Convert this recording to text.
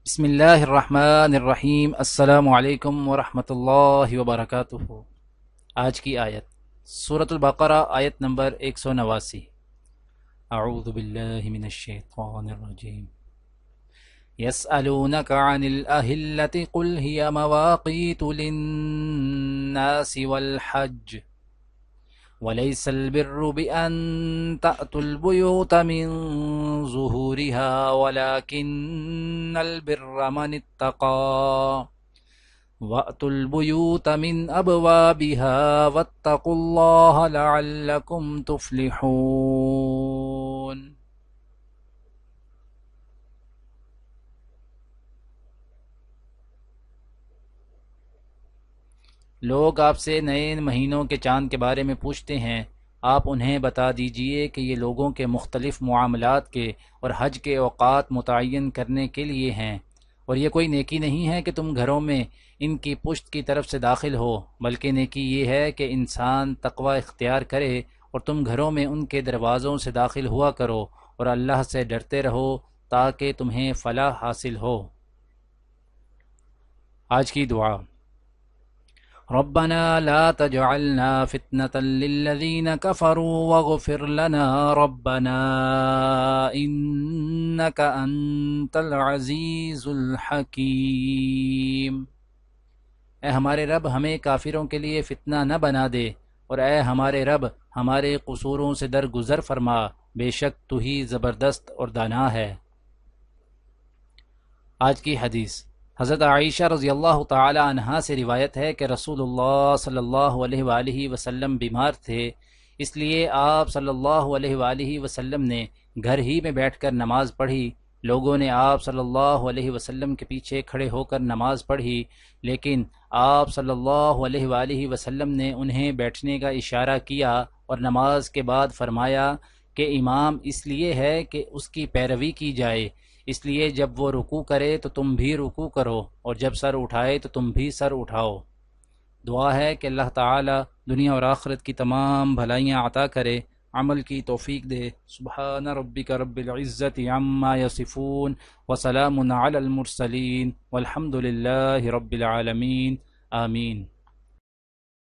بسم اللہ الرحمن الرحیم۔ السلام علیکم ورحمۃ اللہ وبرکاتہ۔ آج کی آیت سورۃ البقرہ، آیت نمبر 189۔ اعوذ باللہ من الشیطان الرجیم۔ یسألونک عن الأہلة قل ہی مواقیت للناس والحج وليس البر بأن تأتوا البيوت من ظهورها ولكن البر من اتقى وأتوا البيوت من أبوابها واتقوا الله لعلكم تفلحون۔ لوگ آپ سے نئے مہینوں کے چاند کے بارے میں پوچھتے ہیں، آپ انہیں بتا دیجئے کہ یہ لوگوں کے مختلف معاملات کے اور حج کے اوقات متعین کرنے کے لیے ہیں، اور یہ کوئی نیکی نہیں ہے کہ تم گھروں میں ان کی پشت کی طرف سے داخل ہو، بلکہ نیکی یہ ہے کہ انسان تقوی اختیار کرے اور تم گھروں میں ان کے دروازوں سے داخل ہوا کرو اور اللہ سے ڈرتے رہو تاکہ تمہیں فلاح حاصل ہو۔ آج کی دعا۔ ربنا لا تجعلنا فتنة للذين كفروا واغفر لنا ربنا إنك أنت العزيز الحكيم۔ اے ہمارے رب، ہمیں کافروں کے لیے فتنہ نہ بنا دے، اور اے ہمارے رب ہمارے قصوروں سے درگزر فرما، بے شک تو ہی زبردست اور دانا ہے۔ آج کی حدیث۔ حضرت عائشہ رضی اللہ تعالی عنہا سے روایت ہے کہ رسول اللہ صلی اللہ علیہ وآلہ وسلم بیمار تھے، اس لیے آپ صلی اللہ علیہ وآلہ وسلم نے گھر ہی میں بیٹھ کر نماز پڑھی۔ لوگوں نے آپ صلی اللہ علیہ وسلم کے پیچھے کھڑے ہو کر نماز پڑھی، لیکن آپ صلی اللہ علیہ وآلہ وسلم نے انہیں بیٹھنے کا اشارہ کیا اور نماز کے بعد فرمایا کہ امام اس لیے ہے کہ اس کی پیروی کی جائے، اس لیے جب وہ رکوع کرے تو تم بھی رکوع کرو، اور جب سر اٹھائے تو تم بھی سر اٹھاؤ۔ دعا ہے کہ اللہ تعالی دنیا اور آخرت کی تمام بھلائیاں عطا کرے، عمل کی توفیق دے۔ سبحان ربک رب العزت عما یصفون وسلام علی المرسلین والحمد للہ رب العالمین، آمین۔